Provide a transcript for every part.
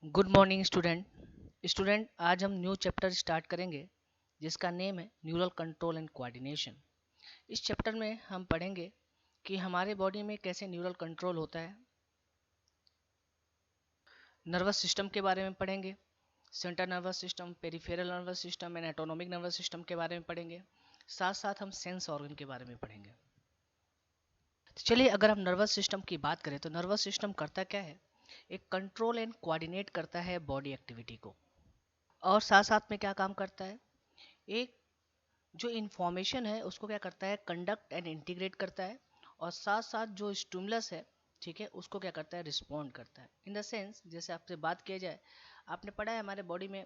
Good morning student आज हम new chapter start करेंगे जिसका नेम है न्यूरल कंट्रोल एंड कोऑर्डिनेशन। इस चैप्टर में हम पढ़ेंगे कि हमारे बॉडी में कैसे न्यूरल कंट्रोल होता है। नर्वस सिस्टम के बारे में पढ़ेंगे, central nervous system, peripheral nervous system and autonomic nervous system के बारे में पढ़ेंगे। साथ साथ हम सेंस ऑर्गन के बारे में पढ़ेंगे। तो चलिए, अगर हम नर्वस सिस्टम की बात करें तो नर्वस सिस्टम करता क्या है? एक कंट्रोल एंड कोऑर्डिनेट करता है बॉडी एक्टिविटी को, और साथ साथ में क्या काम करता है, एक जो इन्फॉर्मेशन है उसको क्या करता है, कंडक्ट एंड इंटीग्रेट करता है, और साथ साथ जो स्टिमुलस है, ठीक है, उसको क्या करता है, रिस्पॉन्ड करता है। इन द सेंस, जैसे आपसे बात किया जाए, आपने पढ़ा है हमारे बॉडी में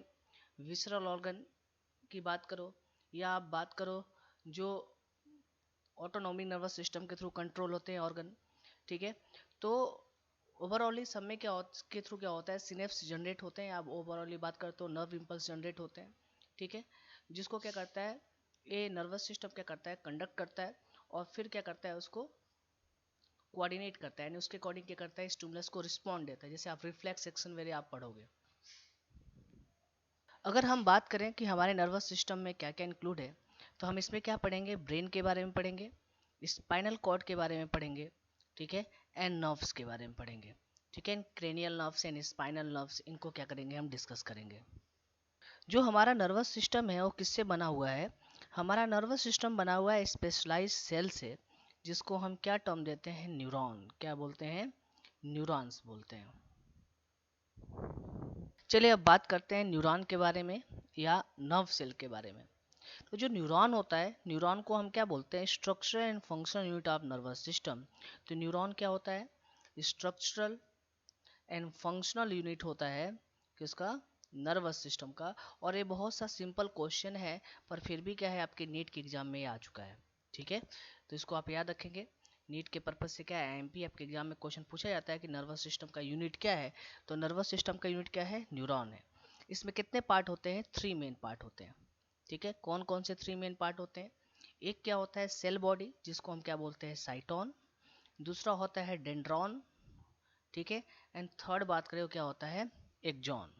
विसरल ऑर्गन की बात करो या आप बात करो जो ऑटोनॉमिक नर्वस सिस्टम के थ्रू कंट्रोल होते हैं ऑर्गन, ठीक है, तो ओवरऑली सब में के थ्रू क्या होता है, सिनेप्स जनरेट होते हैं। आप ओवरऑली बात करते हो, नर्व इम्पल्स जनरेट होते हैं, ठीक है, जिसको क्या करता है, ये नर्वस सिस्टम क्या करता है, कंडक्ट करता है, और फिर क्या करता है, उसको कोऑर्डिनेट करता है, यानी उसके अकॉर्डिंग क्या करता है, स्टिमुलस को रिस्पॉन्ड देता है। जैसे आप रिफ्लेक्स एक्शन वेरे आप पढ़ोगे। अगर हम बात करें कि हमारे नर्वस सिस्टम में क्या क्या इंक्लूड है, तो हम इसमें क्या पढ़ेंगे, ब्रेन के बारे में पढ़ेंगे, स्पाइनल कॉर्ड के बारे में पढ़ेंगे, ठीक है, एंड नर्व्स के बारे में पढ़ेंगे, ठीक है, cranial nerves and spinal nerves, इनको क्या करेंगे, हम डिस्कस करेंगे। जो हमारा नर्वस सिस्टम है वो किससे बना हुआ है? हमारा नर्वस सिस्टम बना हुआ है स्पेशलाइज सेल से, जिसको हम क्या टर्म देते हैं, न्यूरॉन। क्या बोलते हैं? न्यूरॉन्स बोलते हैं। चलिए, अब बात करते हैं न्यूरॉन के बारे में या नर्व सेल के बारे में। तो जो न्यूरॉन होता है, न्यूरॉन को हम क्या बोलते हैं, structural and functional unit of nervous system. तो न्यूरॉन क्या होता है, स्ट्रक्चरल एंड फंक्शनल यूनिट होता है किसका, नर्वस सिस्टम का। और ये बहुत सा सिंपल क्वेश्चन है, पर फिर भी क्या है, आपके नीट के एग्जाम में आ चुका है, ठीक है, तो इसको आप याद रखेंगे। नीट के पर्पज से क्या है, एमपी आपके एग्जाम में क्वेश्चन पूछा जाता है कि नर्वस सिस्टम का यूनिट क्या है, तो नर्वस सिस्टम का यूनिट क्या है, न्यूरॉन है। इसमें कितने पार्ट होते हैं, 3 मेन पार्ट होते हैं, ठीक है। कौन कौन से 3 मेन पार्ट होते हैं? एक क्या होता है, सेल बॉडी, जिसको हम क्या बोलते हैं, साइटोन। दूसरा होता है डेंड्रॉन, ठीक है, एंड थर्ड बात करें क्या होता है, एक्सॉन।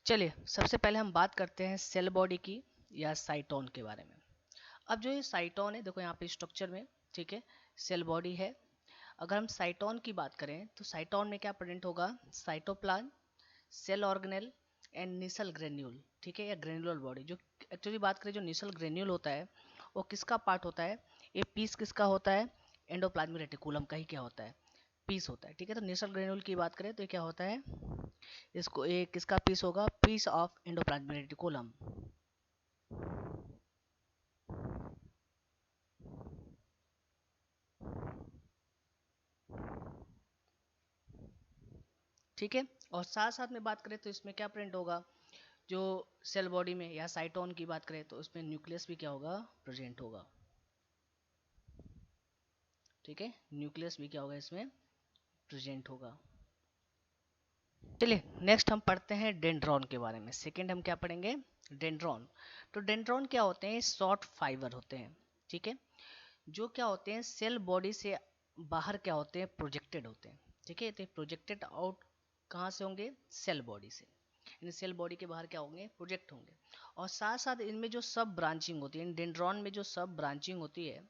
चलिए, सबसे पहले हम बात करते हैं सेल बॉडी की या साइटोन के बारे में। अब जो ये साइटोन है, देखो यहाँ पे स्ट्रक्चर में, ठीक है, सेल बॉडी है। अगर हम साइटोन की बात करें तो साइटोन में क्या प्रेजेंट होगा, cytoplasm, cell organelle and Nissl granule, ठीक है, या ग्रेन्युलर बॉडी। जो एक्चुअली बात करें, जो निसल ग्रेन्यूल होता है वो किसका पार्ट होता है, ये पीस किसका होता है, एंडोप्लाज्मिक रेटिकुलम का ही क्या होता है, पीस होता है, ठीक है। तो निसल ग्रेन्यूल की बात करें तो ये क्या होता है, इसको ये किसका पीस होगा, पीस ऑफ एंडोप्लाज्मिक रेटिकुलम, ठीक है। और साथ साथ में बात करें तो इसमें क्या प्रेजेंट होगा, जो सेल बॉडी में या साइटोन की बात करें तो उसमें न्यूक्लियस भी क्या होगा, प्रेजेंट होगा, ठीक है, न्यूक्लियस भी क्या होगा, इसमें प्रेजेंट होगा। चलिए, नेक्स्ट हम पढ़ते हैं डेंड्रॉन के बारे में। सेकंड हम क्या पढ़ेंगे, डेंड्रॉन। तो डेंड्रॉन क्या होते हैं, शॉर्ट फाइबर होते हैं, ठीक है, जो क्या होते हैं, सेल बॉडी से बाहर क्या होते हैं, प्रोजेक्टेड होते हैं, ठीक है। तो प्रोजेक्टेड आउट कहाँ से होंगे, सेल बॉडी से, यानी सेल बॉडी के बाहर क्या होंगे, प्रोजेक्ट होंगे। और साथ साथ इनमें जो सब ब्रांचिंग होती है, डेंड्रॉन में जो सब ब्रांचिंग होती है,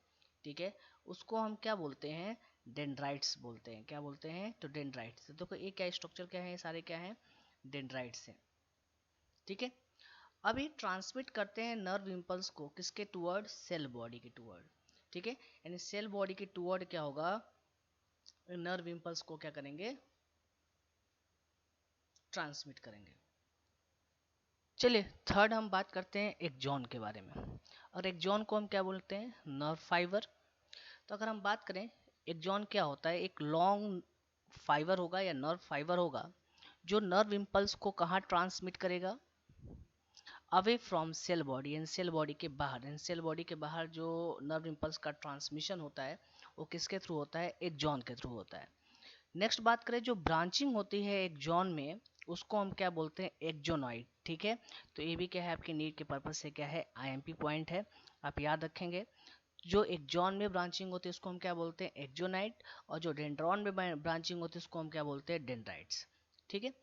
ठीक है, उसको हम क्या बोलते हैं, डेंड्राइट्स बोलते हैं। क्या बोलते हैं, तो डेंड्राइट्स। तो देखो ये क्या स्ट्रक्चर क्या है, सारे क्या है, डेंड्राइट्स हैं, ठीक है। अब ये ट्रांसमिट करते हैं नर्व इम्पल्स को किसके टूवर्ड, सेल बॉडी के टूवर्ड, ठीक है, यानी सेल बॉडी के टूवर्ड क्या होगा, नर्व इम्पल्स को क्या करेंगे, ट्रांसमिट करेंगे। चलिए, थर्ड हम बात करते हैं एक्सॉन के बारे में। और एक्सॉन को हम क्या बोलते हैं, नर्व फाइबर। तो अगर हम बात करें, एक्सॉन क्या होता है, एक लॉन्ग फाइबर होगा या नर्व फाइबर होगा, जो नर्व इम्पल्स को कहाँ ट्रांसमिट करेगा, away from cell body, and cell body के बाहर। एंड सेल बॉडी के बाहर जो नर्व इम्पल्स का ट्रांसमिशन होता है वो किसके थ्रू होता है, एक्सॉन के थ्रू होता है। नेक्स्ट बात करें, जो ब्रांचिंग होती है एक्सॉन में, उसको हम क्या बोलते हैं, एक्जोनॉइड। ठीक है, तो ये भी क्या है आपके नीट के पर्पज से क्या है, आईएमपी पॉइंट है, आप याद रखेंगे। जो एक्जॉन में ब्रांचिंग होती है उसको हम क्या बोलते हैं, एक्जोनाइट, और जो डेंड्रॉन में ब्रांचिंग होती है उसको हम क्या बोलते हैं, डेंड्राइट्स। ठीक है,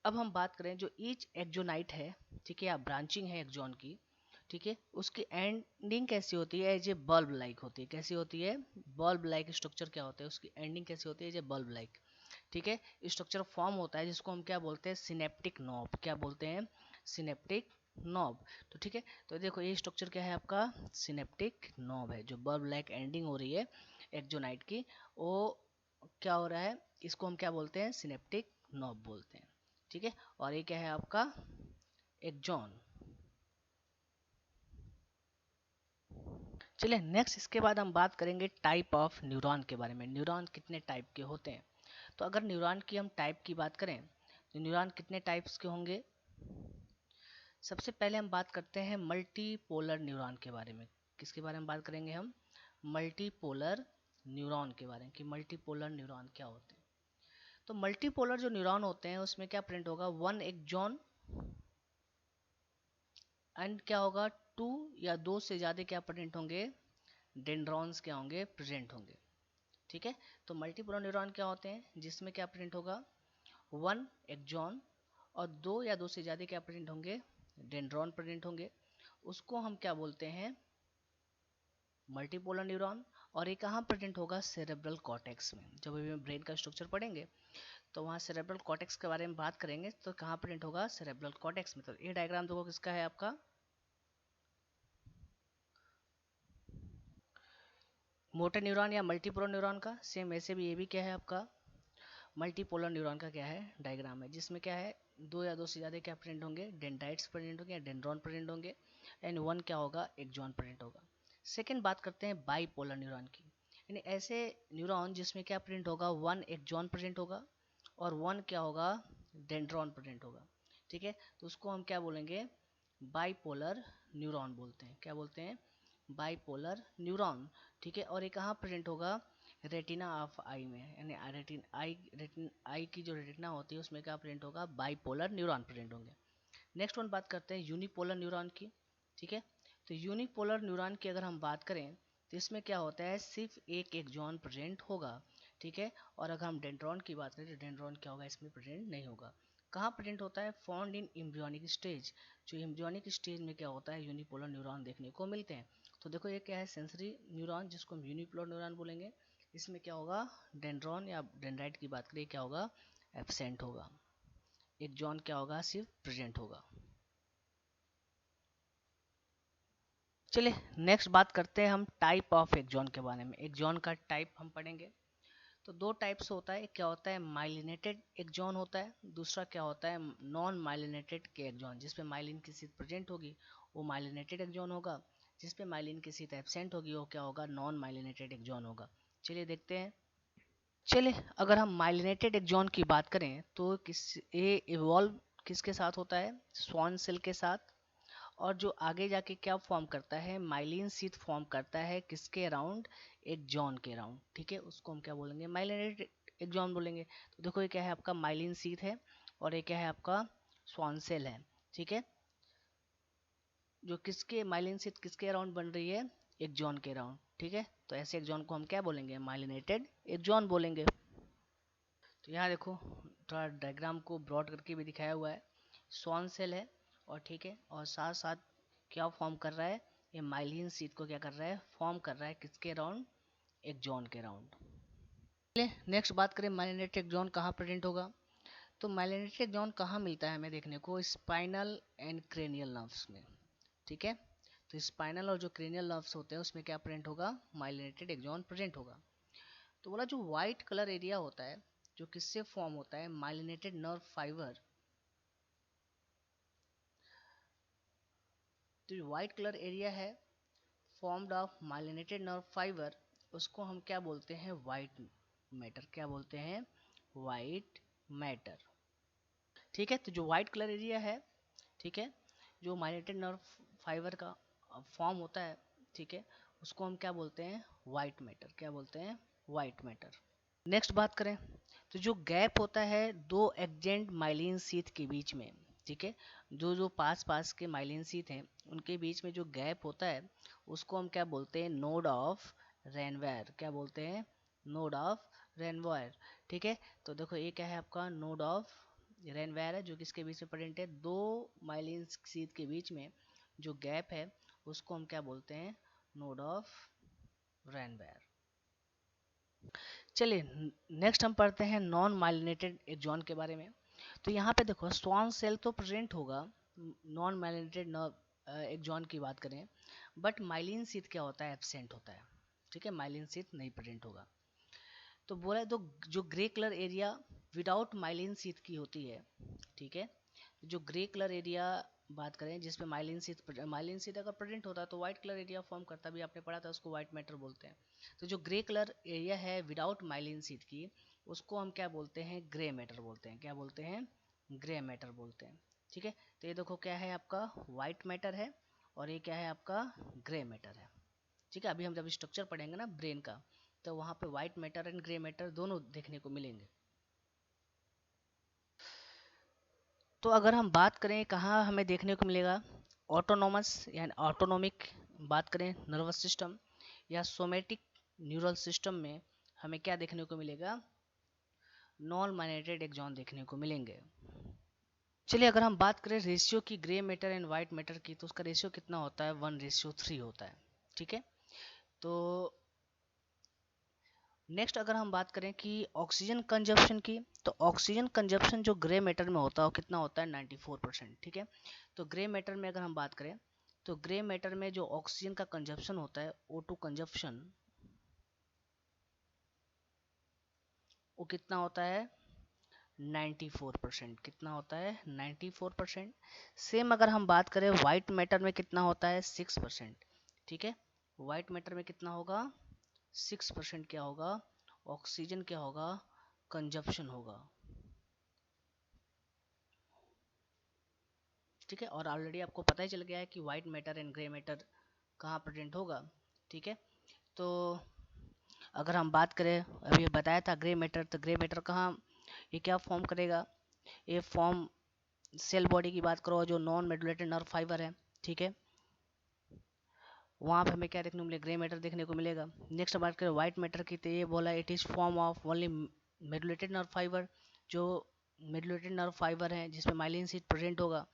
अब हम बात करें जो ईच एक्जोनाइट है, ठीक है, या ब्रांचिंग है एक्जॉन की, ठीक है, उसकी एंडिंग कैसी होती है, एज ए बल्ब लाइक होती है। कैसी होती है, बल्ब लाइक स्ट्रक्चर क्या होता है, उसकी एंडिंग कैसी होती है, एज ए बल्ब लाइक। ठीक है, स्ट्रक्चर फॉर्म होता है जिसको हम क्या बोलते हैं, सिनेप्टिक नॉब। क्या बोलते हैं, सिनेप्टिक नॉब। तो ठीक है, तो देखो ये स्ट्रक्चर क्या है आपका, सिनेप्टिक नॉब है। जो बल्ब लाइक एंडिंग हो रही है एक्जोनाइट की, वो क्या हो रहा है, इसको हम क्या बोलते हैं, सिनेप्टिक नॉब बोलते हैं। ठीक है, और ये क्या है आपका, एक्जॉन। चलिए नेक्स्ट, इसके बाद हम बात करेंगे टाइप ऑफ न्यूरॉन के बारे में। न्यूरॉन कितने टाइप के होते हैं। तो अगर न्यूरॉन की हम टाइप की बात करें तो न्यूरॉन कितने टाइप्स के होंगे। सबसे पहले हम बात करते हैं मल्टीपोलर न्यूरॉन के बारे में। किसके बारे में बात करेंगे हम, मल्टीपोलर न्यूरॉन के बारे में, कि मल्टीपोलर न्यूरॉन क्या होते हैं। तो मल्टीपोलर जो न्यूरॉन होते हैं उसमें क्या प्रिंट होगा, वन एक्सॉन एंड क्या होगा, टू या दो से ज्यादा क्या प्रेजेंट होंगे, डेंड्रॉन्स क्या होंगे, प्रेजेंट होंगे। ठीक है, तो मल्टीपोलर न्यूरॉन क्या होते हैं, जिसमें क्या प्रेजेंट होगा, वन एक्सॉन और दो या दो से ज्यादा क्या प्रेजेंट होंगे, डेंड्रॉन प्रेजेंट होंगे। उसको हम क्या बोलते हैं, मल्टीपोलर न्यूरॉन। और ये कहाँ प्रेजेंट होगा, सेरेब्रल कॉर्टेक्स में। जब अभी हम ब्रेन का स्ट्रक्चर पढ़ेंगे तो वहाँ सेरेब्रल कॉर्टेक्स के बारे में बात करेंगे, तो कहाँ प्रेजेंट होगा, सेरेब्रल कॉर्टेक्स में। तो ये डायग्राम देखो किसका है आपका, मोटर न्यूरॉन या मल्टीपोलर न्यूरॉन का। सेम वैसे भी ये भी क्या है आपका, मल्टीपोलर न्यूरॉन का क्या है, डायग्राम है, जिसमें क्या है, दो या दो से ज्यादा क्या प्रेजेंट होंगे, डेंड्राइट्स प्रेजेंट होंगे या डेंड्रॉन प्रेजेंट होंगे, एंड वन क्या होगा, एक्सॉन प्रेजेंट होगा। सेकेंड बात करते हैं बाईपोलर न्यूरॉन की, यानी ऐसे न्यूरॉन जिसमें क्या प्रेजेंट होगा, वन एक्सॉन प्रेजेंट होगा और वन क्या होगा, डेंड्रॉन प्रेजेंट होगा। ठीक है, तो उसको हम क्या बोलेंगे, बाईपोलर न्यूरॉन बोलते हैं। क्या बोलते हैं, बाईपोलर न्यूरॉन। ठीक है, और ये कहाँ प्रेजेंट होगा, रेटिना ऑफ आई में, यानी रेटिन आई की जो रेटिना होती है उसमें क्या प्रेजेंट होगा, बाईपोलर न्यूरॉन प्रेजेंट होंगे। नेक्स्ट वन बात करते हैं यूनिपोलर न्यूरॉन की। ठीक है, तो यूनिपोलर न्यूरॉन की अगर हम बात करें तो इसमें क्या होता है, सिर्फ एक एक्सॉन प्रेजेंट होगा। ठीक है, और अगर हम डेंड्रॉन की बात करें तो डेंड्रॉन क्या होगा, इसमें प्रेजेंट नहीं होगा। कहाँ प्रेजेंट होता है, फाउंड इन एम्ब्रियोनिक स्टेज। जो एम्ब्रियोनिक स्टेज में क्या होता है, यूनिपोलर न्यूरॉन देखने को मिलते हैं। तो देखो ये क्या है, सेंसरी न्यूरॉन, जिसको हम यूनिपोलर न्यूरॉन बोलेंगे। इसमें क्या होगा, डेंड्रॉन या डेंड्राइट की बात करें क्या होगा, एब्सेंट होगा। एक्सॉन क्या होगा, सिर्फ प्रेजेंट होगा। चलिए नेक्स्ट बात करते हैं हम टाइप ऑफ एक्सॉन के बारे में। एक्सॉन का टाइप हम पढ़ेंगे। तो दो टाइप्स होता है, एक क्या होता है, माइलिनेटेड एक्सॉन होता है, दूसरा क्या होता है, नॉन माइलिनेटेड के एक्सॉन। जिसपे माइलिन की सीट प्रेजेंट होगी वो माइलिनेटेड एक्सॉन होगा, जिसपे माइलिन की सीट एब्सेंट होगी वो क्या होगा, नॉन माइलिनेटेड एक्सॉन होगा। चलिए देखते हैं। चलिए अगर हम माइलिनेटेड एक्सॉन की बात करें तो ये इवॉल्व किसके साथ होता है, स्वान सेल के साथ। और जो आगे जाके क्या फॉर्म करता है, माइलिन शीथ फॉर्म करता है किसके अराउंड, एक जॉन के अराउंड। ठीक है, उसको हम क्या बोलेंगे, माइलिनेटेड एक जॉन बोलेंगे। तो देखो ये क्या है आपका, माइलिन शीथ है और ये क्या है आपका, स्वान सेल है। ठीक है, जो किसके माइलिन शीथ किसके अराउंड बन रही है, एक जॉन के अराउंड। ठीक है, तो ऐसे एक जॉन को हम क्या बोलेंगे, माइलिनेटेड एक जॉन बोलेंगे। तो यहाँ देखो थोड़ा डायग्राम को ब्रॉड करके भी दिखाया हुआ है, स्वान सेल है और ठीक है, और साथ साथ क्या फॉर्म कर रहा है, ये माइलिन शीथ को क्या कर रहा है, फॉर्म कर रहा है किसके अराउंड, एक जॉन के अराउंड। चलिए नेक्स्ट बात करें, माइलिनेटेड जॉन कहाँ प्रेजेंट होगा। तो माइलिनेटेड जॉन कहाँ मिलता है हमें देखने को, स्पाइनल एंड क्रेनियल नर्व्स में। ठीक है, तो स्पाइनल और जो क्रेनियल नर्व्स होते हैं उसमें क्या प्रेजेंट होगा, माइलिनेटेड एक्सॉन प्रेजेंट होगा। तो बोला जो व्हाइट कलर एरिया होता है जो किससे फॉर्म होता है, माइलिनेटेड नर्व फाइबर। तो जो व्हाइट कलर एरिया है formed of myelinated nerve fibre, उसको हम क्या बोलते हैं, व्हाइट मैटर। क्या बोलते हैं, व्हाइट मैटर। ठीक है, तो जो व्हाइट कलर एरिया है, ठीक है, जो माइलिनेटेड नर्व फाइबर का फॉर्म होता है, ठीक है, उसको हम क्या बोलते हैं, व्हाइट मैटर। क्या बोलते हैं, व्हाइट मैटर। नेक्स्ट बात करें तो जो गैप होता है दो एडजेंट माइलिन शीथ के बीच में, ठीक है, जो जो पास पास के माइलिन शीथ हैं उनके बीच में जो गैप होता है उसको हम क्या बोलते हैं, नोड ऑफ रेनवायर। क्या बोलते हैं, नोड ऑफ रेनवायर। ठीक है, तो देखो ये क्या है आपका नोड ऑफ रेनवायर है, जो किसके बीच में प्रेजेंट है, दो माइलिन शीथ के बीच में जो गैप है उसको हम क्या बोलते हैं, नोड ऑफ रेनवायर। चलिए नेक्स्ट हम पढ़ते हैं नॉन माइलिनेटेड एक्सॉन के बारे में। तो यहाँ पे देखो स्वान सेल तो प्रेजेंट होगा नॉन माइलिनेटेड एक्सॉन की बात करें, बट माइलिन शीथ क्या होता है, एब्सेंट होता है। ठीक है, माइलिन शीथ नहीं प्रेजेंट होगा। तो बोला तो जो grey colour area without myelin sheath की होती है, ठीक है, जो ग्रे कलर एरिया बात करें जिसमें माइलिन शीथ अगर प्रेजेंट होता है तो व्हाइट कलर एरिया फॉर्म करता, भी आपने पढ़ा था, उसको व्हाइट मैटर बोलते हैं। तो जो ग्रे कलर एरिया है विदाउट माइलिन शीथ की उसको हम क्या बोलते हैं, ग्रे मैटर बोलते हैं। क्या बोलते हैं, ग्रे मैटर बोलते हैं। ठीक है, तो ये देखो क्या है आपका व्हाइट मैटर है और ये क्या है आपका ग्रे मैटर है। ठीक है, अभी हम जब स्ट्रक्चर पढ़ेंगे ना ब्रेन का तो वहाँ पे white matter and grey matter दोनों देखने को मिलेंगे। तो अगर हम बात करें कहाँ हमें देखने को मिलेगा, ऑटोनोमस यानी ऑटोनोमिक बात करें नर्वस सिस्टम या सोमेटिक न्यूरल सिस्टम में हमें क्या देखने को मिलेगा, नॉन माइलिनेटेड एक्सॉन देखने को मिलेंगे। चलिए अगर हम बात करें रेशियो की grey matter and white matter की, तो उसका रेशियो कितना होता है, 1:3 होता है। ठीक है, तो नेक्स्ट अगर हम बात करें कि ऑक्सीजन कंजप्शन की, तो ऑक्सीजन कंजप्शन जो ग्रे मैटर में होता है वो कितना होता है, 94%। ठीक है, तो ग्रे मैटर में अगर हम बात करें तो ग्रे मैटर में जो ऑक्सीजन का कंजप्शन होता है O2 कंजप्शन, वो कितना होता है, 94%। कितना होता है, 94%। सेम अगर हम बात करें वाइट मैटर में कितना होता है, 6%। ठीक है, वाइट मैटर में कितना होगा, 6% क्या होगा, ऑक्सीजन क्या होगा, कंजप्शन होगा। ठीक है, और ऑलरेडी आपको पता ही चल गया है कि white matter and grey matter कहाँ प्रेजेंट होगा। ठीक है, तो अगर हम बात करें, अभी बताया था ग्रे मैटर, तो ग्रे मैटर कहाँ, ये क्या फॉर्म करेगा, ये फॉर्म सेल बॉडी की बात करो जो नॉन मेडुलेटेड नर्व फाइबर है। ठीक है, वहाँ पे हमें क्या देखने को मिलेगा, ग्रे मैटर देखने को मिलेगा। नेक्स्ट बात करें व्हाइट मैटर की, तो ये बोला it is form of only medullated nerve fibre, जो मेडुलेटेड नर्व फाइबर है जिसमें माइलिन शीथ प्रेजेंट होगा।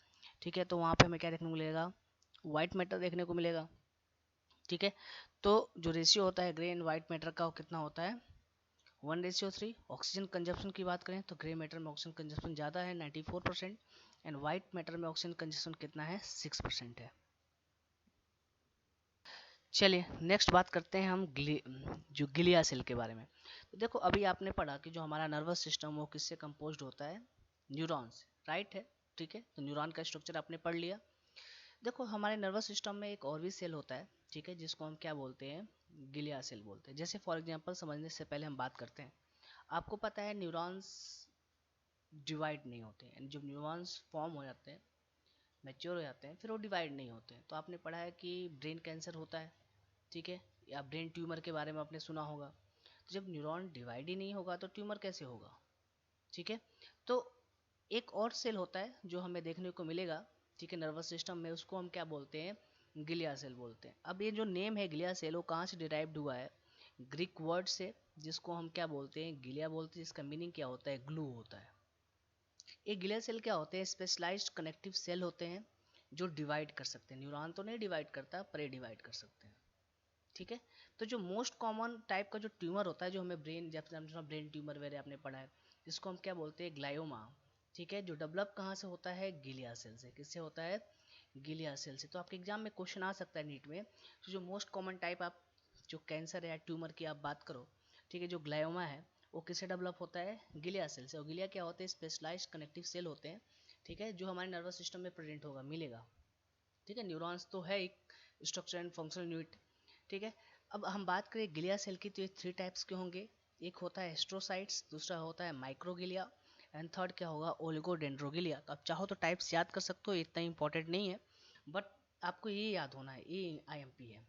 ठीक है, तो वहाँ पे हमें क्या देखने को मिलेगा, व्हाइट मैटर देखने को मिलेगा। ठीक है, तो जो रेशियो होता है ग्रे एंड व्हाइट मैटर का वो कितना होता है, 1:3। ऑक्सीजन कंजप्शन की बात करें तो ग्रे मैटर में ऑक्सीजन कंजप्शन ज़्यादा है 94%, एंड व्हाइट मैटर में ऑक्सीजन कंजप्शन कितना है, 6% है। चलिए नेक्स्ट बात करते हैं हम जो ग्लिया सेल के बारे में। तो देखो अभी आपने पढ़ा कि जो हमारा नर्वस सिस्टम वो किससे कंपोज्ड होता है, न्यूरॉन्स, राइट है। ठीक है, तो न्यूरॉन का स्ट्रक्चर आपने पढ़ लिया। देखो हमारे नर्वस सिस्टम में एक और भी सेल होता है, ठीक है, जिसको हम क्या बोलते हैं, ग्लिया सेल बोलते हैं। जैसे फॉर एग्जांपल समझने से पहले हम बात करते हैं, आपको पता है न्यूरॉन्स डिवाइड नहीं होते हैं, जब न्यूरॉन्स फॉर्म हो जाते हैं, मैच्योर हो जाते हैं, फिर वो डिवाइड नहीं होते हैं। तो आपने पढ़ा है कि ब्रेन कैंसर होता है, ठीक है, या ब्रेन ट्यूमर के बारे में आपने सुना होगा। तो जब न्यूरॉन डिवाइड ही नहीं होगा तो ट्यूमर कैसे होगा। ठीक है, तो एक और सेल होता है जो हमें देखने को मिलेगा, ठीक है, नर्वस सिस्टम में, उसको हम क्या बोलते हैं, ग्लिया सेल बोलते हैं। अब ये जो नेम है ग्लिया सेल वो कहाँ से डिराइव्ड हुआ है, ग्रीक वर्ड से, जिसको हम क्या बोलते हैं, गिलिया बोलते हैं, जिसका मीनिंग क्या होता है, ग्लू होता है। ये ग्लिया सेल क्या होते हैं, स्पेशलाइज्ड कनेक्टिव सेल होते हैं जो डिवाइड कर सकते हैं। न्यूरॉन तो नहीं डिवाइड करता पर ये डिवाइड कर सकते हैं। ठीक है, तो जो मोस्ट कॉमन टाइप का जो ट्यूमर होता है, जो हमें ब्रेन, जैसे ब्रेन ट्यूमर वगैरह आपने पढ़ा है, जिसको हम क्या बोलते हैं, ग्लायोमा। ठीक है, जो डेवलप कहाँ से होता है, गिलिया सेल से। किससे होता है, गिलिया सेल से। तो आपके एग्जाम में क्वेश्चन आ सकता है नीट में, तो जो मोस्ट कॉमन टाइप आप जो कैंसर या ट्यूमर की आप बात करो, ठीक है, जो ग्लायोमा है वो किससे डेवलप होता है, गिलिया सेल से। और गिलिया क्या होते हैं, स्पेशलाइज्ड कनेक्टिव सेल होते हैं, ठीक है, जो हमारे नर्वस सिस्टम में प्रेजेंट होगा, मिलेगा। ठीक है, न्यूरॉन्स तो है एक स्ट्रक्चर एंड फंक्शनल यूनिट। ठीक है, अब हम बात करें ग्लिया सेल की, तो ये 3 टाइप्स के होंगे। एक होता है एस्ट्रोसाइट्स, दूसरा होता है माइक्रोगिलिया, एंड थर्ड क्या होगा, ओलिगोडेंड्रोगिलिया। तो आप चाहो तो टाइप्स याद कर सकते हो, इतना इंपॉर्टेंट नहीं है, बट आपको ये याद होना है, ये IMP है।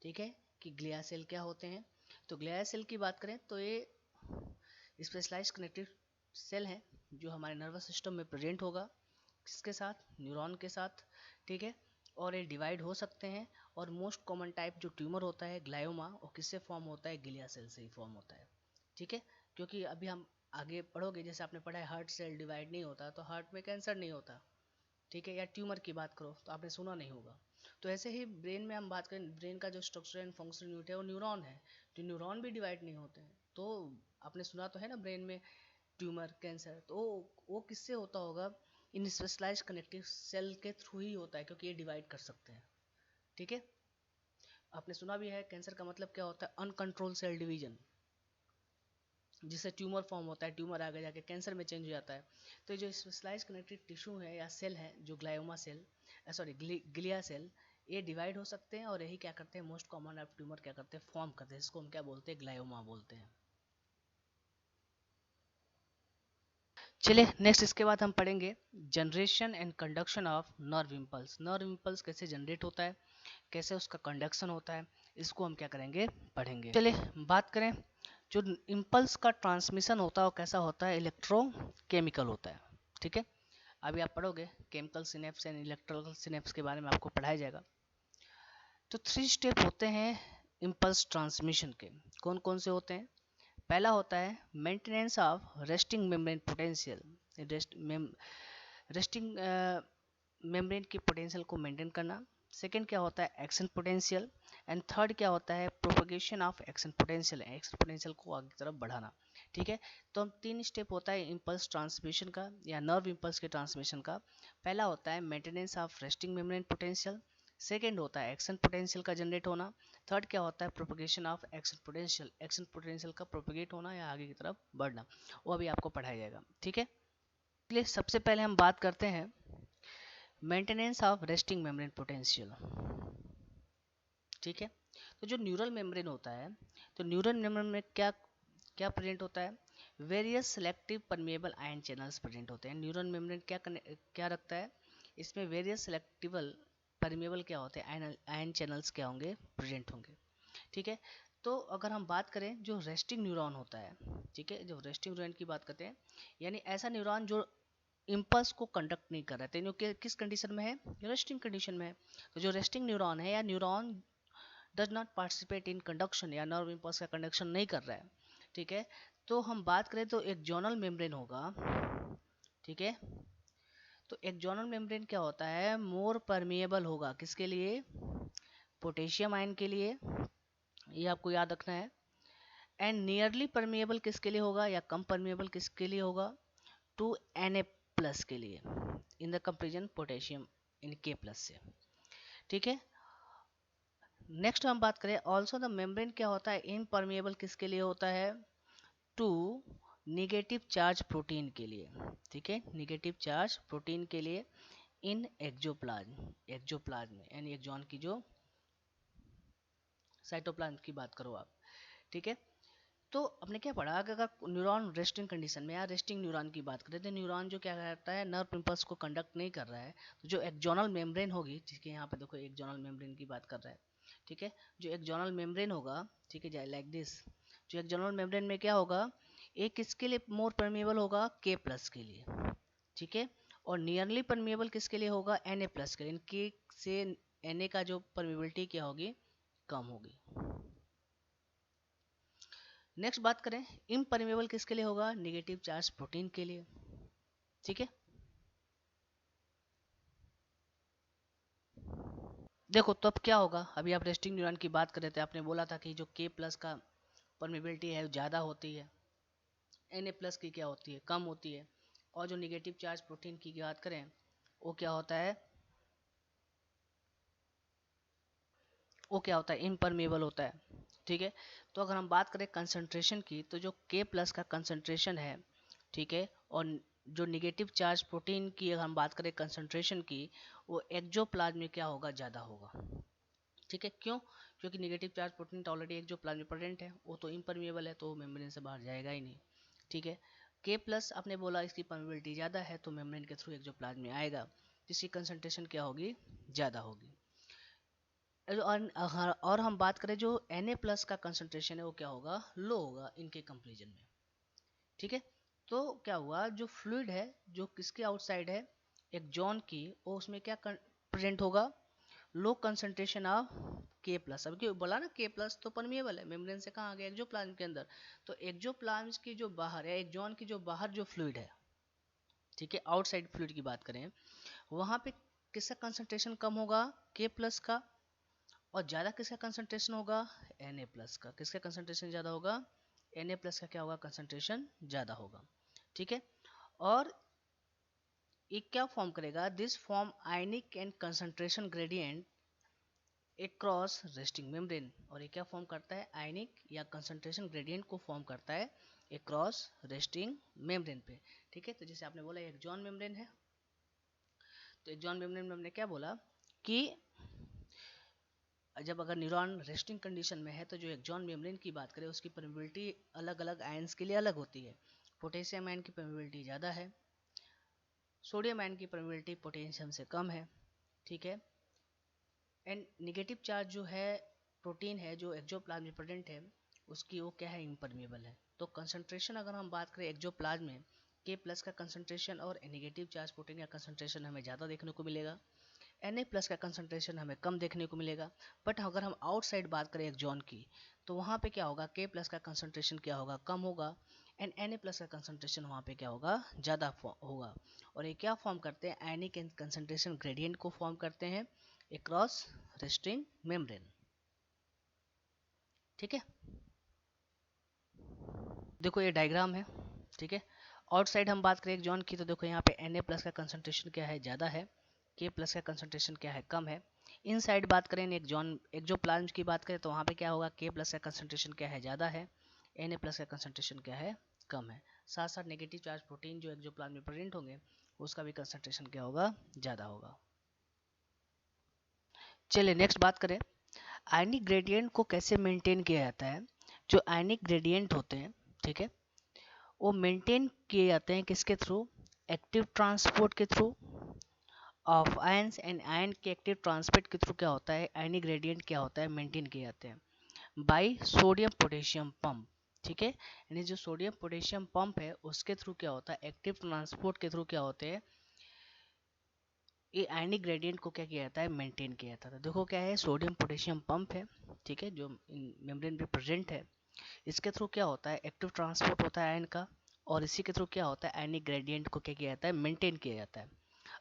ठीक है, कि ग्लिया सेल क्या होते हैं। तो ग्लिया सेल की बात करें तो ये स्पेशलाइज्ड कनेक्टिव सेल है जो हमारे नर्वस सिस्टम में प्रेजेंट होगा, किसके साथ, न्यूरॉन के साथ, ठीक है। और ये डिवाइड हो सकते हैं, और मोस्ट कॉमन टाइप जो ट्यूमर होता है ग्लायोमा, और किससे फॉर्म होता है, ग्लिया सेल से ही फॉर्म होता है, ठीक है। क्योंकि अभी हम आगे पढ़ोगे, जैसे आपने पढ़ा है हार्ट सेल डिवाइड नहीं होता, तो हार्ट में कैंसर नहीं होता, ठीक है। या ट्यूमर की बात करो तो आपने सुना नहीं होगा। तो ऐसे ही ब्रेन में हम बात करें, ब्रेन का जो स्ट्रक्चर एंड फंक्शन यूनिट है वो न्यूरॉन है, तो न्यूरॉन भी डिवाइड नहीं होते हैं। तो आपने सुना तो है ना, ब्रेन में ट्यूमर, कैंसर, तो वो किससे होता होगा, इन स्पेशलाइज्ड कनेक्टिव सेल के थ्रू ही होता है, क्योंकि ये डिवाइड कर सकते हैं, ठीक है। आपने सुना भी है कैंसर का मतलब क्या होता है, अनकंट्रोल सेल डिवीजन, जिससे ट्यूमर फॉर्म होता है, ट्यूमर आगे जाके कैंसर में चेंज हो जाता है। तो जो स्पेशलाइज कनेक्टिव टिश्यू है या सेल है, जो glioma cell, sorry glia cell, ये डिवाइड हो सकते हैं, और यही क्या करते हैं, मोस्ट कॉमन ऑफ ट्यूमर क्या करते हैं, फॉर्म करते हैं, इसको हम क्या बोलते हैं, ग्लायोमा बोलते हैं। चलिए नेक्स्ट, इसके बाद हम पढ़ेंगे generation and conduction of nerve impulse. Nerve impulse कैसे जनरेट होता है, कैसे उसका कंडक्शन होता है, इसको हम क्या करेंगे, पढ़ेंगे। चलिए बात करें, जो इम्पल्स का ट्रांसमिशन होता है वो कैसा होता है, इलेक्ट्रोकेमिकल होता है, ठीक है। अभी आप पढ़ोगे chemical synapse and electrical synapse के बारे में आपको पढ़ाया जाएगा। तो 3 स्टेप होते हैं इम्पल्स ट्रांसमिशन के, कौन कौन से होते हैं। पहला होता है maintenance of resting membrane potential, resting membrane की पोटेंशियल को मेंटेन करना। सेकंड क्या होता है, एक्शन पोटेंशियल। एंड थर्ड क्या होता है, propagation of action potential, action potential को आगे की तरफ बढ़ाना, ठीक है। तो हम 3 स्टेप होता है इम्पल्स ट्रांसमिशन का या नर्व इम्पल्स के ट्रांसमिशन का। पहला होता है maintenance of resting membrane potential, second होता है एक्शन पोटेंशियल का जनरेट होना, थर्ड क्या होता है propagation of action potential, action potential का प्रोपगेट होना या आगे की तरफ बढ़ना, वो अभी आपको पढ़ाया जाएगा, ठीक है। इसलिए सबसे पहले हम बात करते हैं maintenance of resting membrane potential, ठीक है। तो जो न्यूरल मेम्ब्रेन होता है, तो न्यूरल मेम्ब्रेन में क्या क्या प्रेजेंट होता है, various selective permeable ion channels present होते हैं। न्यूरल मेम्ब्रेन क्या रखता है, इसमें वेरियस सेलेक्टिबल परमेबल क्या होते हैं, आयन चैनल्स क्या होंगे, प्रेजेंट होंगे, ठीक है। तो अगर हम बात करें जो रेस्टिंग न्यूरॉन होता है, ठीक है, जो रेस्टिंग न्यूरॉन की बात करते हैं, यानी ऐसा न्यूरॉन जो इम्पल्स को कंडक्ट नहीं कर रहा है, तो किस कंडीशन में है, रेस्टिंग कंडीशन में है। तो जो रेस्टिंग न्यूरॉन है या neuron does not participate in conduction या नर्व इम्पल्स का कंडक्शन नहीं कर रहा है, ठीक है। तो हम बात करें तो एक जोनल मेम्ब्रेन होगा, ठीक है। तो एक जोनल मेम्ब्रेन क्या होता है, मोर परमिएबल होगा, किसके लिए, पोटेशियम आयन के लिए, ये आपको याद रखना है। एंड नियरली परमिएबल किसके लिए होगा, या कम परमिएबल किसके लिए होगा, टू Na प्लस के लिए, in the comparison potassium in K plus से, ठीक है। नेक्स्ट हम बात करें ऑल्सो द मेम्ब्रेन क्या होता है, इनपरमिएबल किसके लिए होता है, टू निगेटिव चार्ज प्रोटीन के लिए, ठीक है, निगेटिव चार्ज प्रोटीन के लिए इन एक्जोप्लाज्म, एक्जोप्लाज्म यानी एक्जॉन की जो साइटोप्लाज्म की बात करो आप, ठीक है। तो आपने क्या पढ़ा कि अगर न्यूरॉन रेस्टिंग कंडीशन में या रेस्टिंग न्यूरॉन की बात करें, तो न्यूरॉन जो क्या करता है, नर्व इम्पल्स को कंडक्ट नहीं कर रहा है, तो जो एक्जोनल मेम्ब्रेन होगी, जिसके यहाँ पे देखो एक्जोनल मेम्ब्रेन की बात कर रहा है, ठीक है। जो एक्जोनल मेम्ब्रेन होगा, ठीक है, लाइक दिस, जो एक्जोनल मेम्ब्रेन में क्या होगा, एक किसके लिए मोर परमिएबल होगा, के प्लस के लिए, ठीक है। और नियरली परमिएबल किसके लिए होगा, Na प्लस के लिए, इनके से Na का जो परमिएबिलिटी क्या होगी, कम होगी। नेक्स्ट बात करें इम्परमेबल किसके लिए होगा, निगेटिव चार्ज प्रोटीन के लिए, ठीक है। देखो तो अब क्या होगा, अभी आप रेस्टिंग न्यूरॉन की बात कर रहे थे, आपने बोला था कि जो के प्लस का परमेबिलिटी है ज़्यादा होती है, Na प्लस की क्या होती है, कम होती है। और जो निगेटिव चार्ज प्रोटीन की बात करें, वो क्या होता है, वो क्या होता है, इम्परमेबल होता है, ठीक है। तो अगर हम बात करें कंसंट्रेशन की, तो जो के प्लस का कंसंट्रेशन है, ठीक है, और जो निगेटिव चार्ज प्रोटीन की अगर हम बात करें कंसंट्रेशन की, वो एक्जोप्लाज्म में क्या होगा, ज़्यादा होगा, ठीक है। क्यों, क्योंकि निगेटिव चार्ज प्रोटीन तो ऑलरेडी एक्जोप्लाज्म में प्रेजेंट है, वो तो इम्परमेबल है, तो मेम्ब्रेन से बाहर जाएगा ही नहीं, ठीक है। के प्लस आपने बोला इसकी परमेबिलिटी ज़्यादा है, तो मेम्ब्रेन के थ्रू एक्जोप्लाज्म में आएगा, जिसकी कंसंट्रेशन क्या होगी, ज़्यादा होगी। और हम बात करें जो Na प्लस का कंसंट्रेशन है, वो क्या होगा, लो होगा इनके कंपेरिजन में, ठीक है। तो क्या हुआ, जो फ्लूइड है जो किसके आउटसाइड है, एक जॉन की, वो उसमें क्या प्रेजेंट होगा, लो कंसंट्रेशन ऑफ के प्लस। अब क्यों बोला ना के प्लस, तो परमिएबल है, मेम्ब्रेन से कहाँ आ गया, एक्सोप्लाज्म के अंदर। तो एक्सोप्लाज्म की जो बाहर है, एक जॉन की जो बाहर जो फ्लूइड है, ठीक है, आउटसाइड फ्लूइड की बात करें, वहां पे किसका कंसंट्रेशन कम होगा, के प्लस का, और ज्यादा किसका कंसंट्रेशन होगा, Na प्लस का। किसका कंसंट्रेशन ज्यादा होगा, Na प्लस का क्या होगा, कंसंट्रेशन ज्यादा होगा। ठीक है। और ये क्या फॉर्म करेगा, this form ionic and concentration gradient across resting membrane. और ये क्या फॉर्म करता है, आयनिक या कंसंट्रेशन ग्रेडियंट को फॉर्म करता है अक्रॉस रेस्टिंग मेम्ब्रेन पे। ठीक है। तो जैसे आपने बोला एक जॉन मेम्ब्रेन है, तो एक जॉन मेम्ब्रेन में हमने क्या बोला कि जब अगर न्यूरॉन रेस्टिंग कंडीशन में है, तो जो एक जॉन मेम्ब्रेन की बात करें, उसकी परमिबिलिटी अलग अलग आयंस के लिए अलग होती है। पोटेशियम आयन की परमिबिलिटी ज़्यादा है, सोडियम आयन की परमिबिलिटी पोटेशियम से कम है। ठीक है। एंड निगेटिव चार्ज जो है, प्रोटीन है जो एक्सोप्लाज्म में प्रेजेंट है, उसकी वो क्या है, इम्परमिएबल है। तो कंसंट्रेशन अगर हम बात करें एक्सोप्लाज्म में, के प्लस का कंसंट्रेशन और नेगेटिव चार्ज प्रोटीन का कंसंट्रेशन हमें ज़्यादा देखने को मिलेगा, Na प्लस का कंसंट्रेशन हमें कम देखने को मिलेगा। बट अगर हम आउटसाइड बात करें एक जॉन की, तो वहाँ पे क्या होगा, के प्लस का कंसंट्रेशन क्या होगा, कम होगा, एंड Na प्लस का कंसंट्रेशन वहाँ पे क्या होगा, ज़्यादा होगा। और ये क्या फॉर्म करते हैं, आयनिक कंसंट्रेशन ग्रेडियंट को फॉर्म करते हैं अक्रॉस रेस्टिंग मेम्ब्रेन। ठीक है। देखो ये डायग्राम है। ठीक है। आउटसाइड हम बात करें एक जॉन की, तो देखो यहाँ पे Na प्लस का कंसंट्रेशन क्या है, ज़्यादा है, के प्लस का कंसंट्रेशन क्या है, कम है। इन साइड बात करें एक जॉन एक्सोप्लाज्म की बात करें, तो वहाँ पे क्या होगा, के प्लस का कंसंट्रेशन क्या है, ज़्यादा है, Na प्लस का कंसंट्रेशन क्या है, कम है। साथ साथ नेगेटिव चार्ज प्रोटीन जो एक्सोप्लाज्म में प्रेजेंट होंगे, उसका भी कंसंट्रेशन क्या होगा, ज़्यादा होगा। चलिए नेक्स्ट बात करें, आयनिक ग्रेडियंट को कैसे मेंटेन किया जाता है। जो आयनिक ग्रेडियंट होते हैं, ठीक है, वो मेंटेन किए जाते हैं किसके थ्रू, एक्टिव ट्रांसपोर्ट के through of ions. And ion के एक्टिव ट्रांसपोर्ट के थ्रू क्या होता है, आयनिक ग्रेडियंट क्या होता है, मेंटेन किए जाते हैं बाय सोडियम पोटेशियम पंप। ठीक है। यानी जो सोडियम पोटेशियम पंप है, उसके थ्रू क्या होता है, एक्टिव ट्रांसपोर्ट के थ्रू क्या होते हैं, ये आयनिक ग्रेडियंट को क्या किया जाता है, मेंटेन किया जाता है। देखो क्या है, सोडियम पोटेशियम पंप है, ठीक है, जो मेम्ब्रेन पे प्रेजेंट है। इसके थ्रू क्या होता है, एक्टिव ट्रांसपोर्ट होता है आयन का, और इसी के थ्रू क्या होता है, आयनिक ग्रेडियंट को क्या किया जाता है, मेंटेन किया जाता है।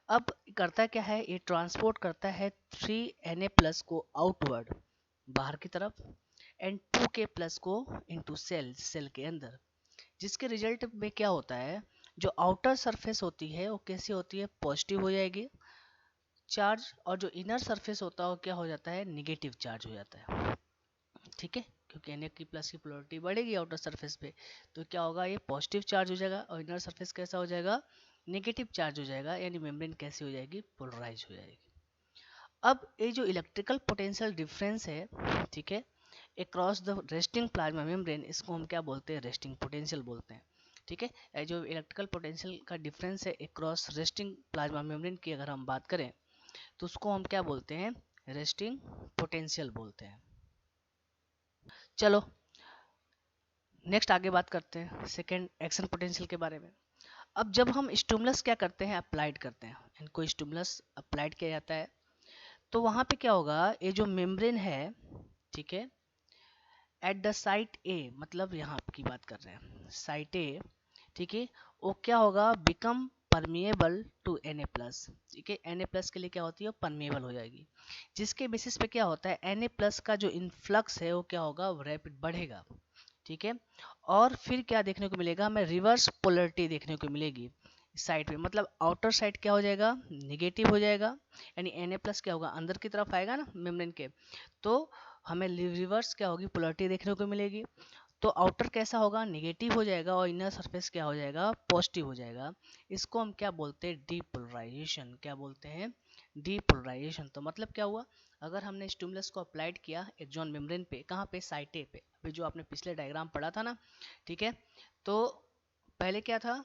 अब करता क्या है, ये ट्रांसपोर्ट करता है 3Na प्लस को आउटवर्ड, बाहर की तरफ, एंड 2K प्लस को इनटू सेल के अंदर। जिसके रिजल्ट में क्या होता है, जो आउटर सरफेस होती है वो कैसी होती है, पॉजिटिव हो जाएगी चार्ज, और जो इनर सरफेस होता है वो क्या हो जाता है, निगेटिव चार्ज हो जाता है। ठीक है। क्योंकि Na की प्लस की पोलरिटी बढ़ेगी आउटर सरफेस पे, तो क्या होगा, ये पॉजिटिव चार्ज हो जाएगा, और इनर सरफेस कैसा हो जाएगा, नेगेटिव चार्ज हो जाएगा, यानी मेम्ब्रेन कैसी हो जाएगी, पोलराइज हो जाएगी। अब ये जो इलेक्ट्रिकल पोटेंशियल डिफरेंस है, ठीक है, across the resting plasma membrane, इसको हम क्या बोलते हैं, रेस्टिंग पोटेंशियल बोलते हैं। ठीक है। ये जो इलेक्ट्रिकल पोटेंशियल का डिफरेंस है अक्रॉस रेस्टिंग प्लाज्मा मेम्ब्रेन की अगर हम बात करें, तो उसको हम क्या बोलते हैं, रेस्टिंग पोटेंशियल बोलते हैं। चलो नेक्स्ट आगे बात करते हैं सेकेंड एक्शन पोटेंशियल के बारे में। अब जब हम स्टिमुलस क्या करते हैं, अप्लाइड करते हैं, इनको स्टिमुलस अप्लाइड किया जाता है, तो वहां पे क्या होगा, ये जो मेम्ब्रेन है, ठीक है, एट द साइट ए, मतलब यहाँ की बात कर रहे हैं साइट ए, ठीक है, वो क्या होगा, become permeable to Na plus. ठीक है, Na प्लस के लिए क्या होती है, परमिएबल हो जाएगी, जिसके बेसिस पे क्या होता है, Na प्लस का जो इनफ्लक्स है वो क्या होगा, रैपिड बढ़ेगा। ठीक है। और फिर क्या देखने को मिलेगा, हमें रिवर्स पोलरिटी देखने को मिलेगी साइड पे, मतलब आउटर साइड क्या हो जाएगा, निगेटिव हो जाएगा, यानी Na प्लस क्या होगा, अंदर की तरफ आएगा ना मेम्ब्रेन के, तो हमें रिवर्स क्या होगी, पोलरिटी देखने को मिलेगी। तो आउटर कैसा होगा, निगेटिव हो जाएगा, और इनर सरफेस क्या हो जाएगा, पॉजिटिव हो जाएगा। इसको हम क्या बोलते हैं, डीपोलराइजेशन। क्या बोलते हैं, डीपोलराइजेशन। तो मतलब क्या हुआ, अगर हमने स्टिमुलस को अप्लाइड किया एक जॉन मेम्ब्रेन पे, कहाँ पे, साइट ए पे, अभी जो आपने पिछले डायग्राम पढ़ा था ना, ठीक है, तो पहले क्या था,